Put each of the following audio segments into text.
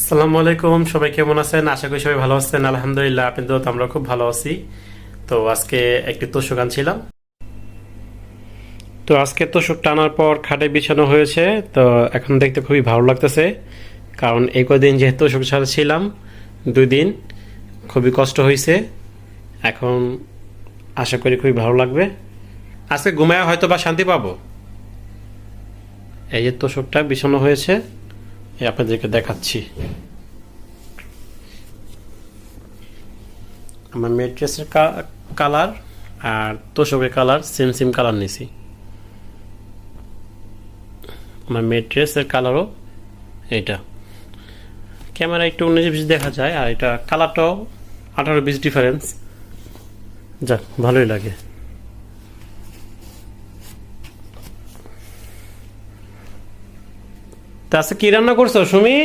আসসালামু আলাইকুম, সবাই কেমন আছেন? আশা করি সবাই ভালো আছেন। আলহামদুলিল্লাহ, আপনাদের তো আমরা খুব ভালো আছি। তো আজকে একটি তোষক আনছিলাম। তো আজকে তোষক টানার পর খাটে বিছানো হয়েছে। তো এখন দেখতে খুবই ভালো লাগতেছে, কারণ এই কদিন যেহেতু তোষক ছাড়া ছিলাম 2 দিন, খুবই কষ্ট হয়েছে। এখন আশা করি খুবই ভালো লাগবে। আজকে ঘুমায় হয়তো বা শান্তি পাবো। এই যে তোষকটা বিছানো হয়েছে, এই আপনাদেরকে দেখাচ্ছি। আমার ম্যাট্রেসের কালার আর তোষকের কালার সেম সেম কালার নিছি। আমার ম্যাট্রেসের কালারও এইটা। ক্যামেরা একটু 19-20 দেখা যায়, আর এটা কালারটাও 18-20 ডিফারেন্স। যাক, ভালোই লাগে। তা আজকে কি রান্না করছো সুমি?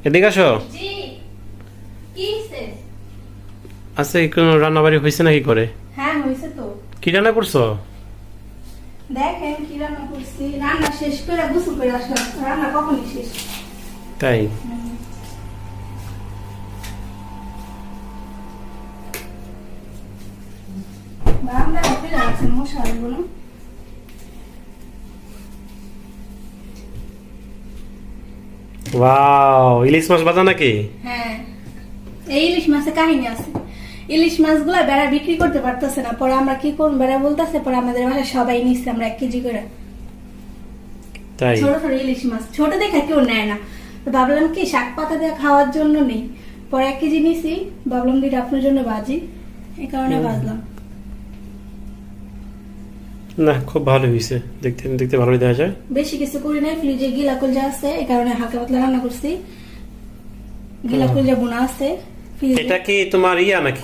এদিকে আসো। আজকে কোনো রান্না বাড়ি হয়েছে নাকি? করে হ্যাঁ হয়েছে তো। কি রান্না করছো? দেখেন কি রান্না করছি। রান্না শেষ করে গোসল করে আসলাম। রান্না কখনই শেষ। তাই? আমরা ফেলে রাখছেন মশাগুলো। ওয়াও, ইলিশ মাছ ভাজা নাকি? হ্যাঁ, এই ইলিশ মাছের কাহিনী আছে। ইলিশ মাছগুলা বেড়া বিক্রি করতে পারতেছে না, পরে আমরা কি করব, বেড়া বলতেছে, পরে আমাদের বাসায় সবাই নিচ্ছে আমরা 1 কেজি করে। তাই? ছোট ছোট ইলিশ মাছ, ছোট দেখে কেউ নেয় না। তো ভাবলাম কি শাক পাতা দিয়ে খাওয়ার জন্য নেই, পরে 1 কেজি নিছি। ভাবলাম দুইটা আপনার জন্য ভাজি, এই কারণে ভাজলাম। না, খুব ভালো হয়েছে। দেখতে দেখতে ভালোই দেখা যায়। বেশি কিছু করি নাই, ফ্রিজে গিলা কলজা আছে, এই কারণে হালকা পাতলা রান্না করছি। গিলা কলজা বোনা আছে। এটা কি তোমার ইয়া নাকি?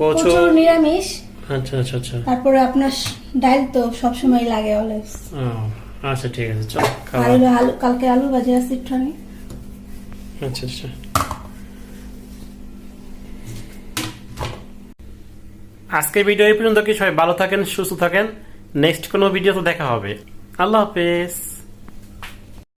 কচু নিরামিষ। আচ্ছা আচ্ছা আচ্ছা। তারপরে আপনার ডাল তো সব সময় লাগে অলওয়েজ। আচ্ছা ঠিক আছে, চলো আর হলো আলু, কালকে আলু ভাজি আছে একটুখানি। আচ্ছা আচ্ছা। আজকের ভিডিও এই পর্যন্ত। কি সবাই ভালো থাকেন, সুস্থ থাকেন। নেক্সট কোনো ভিডিওতে দেখা হবে। আল্লাহ হাফেজ।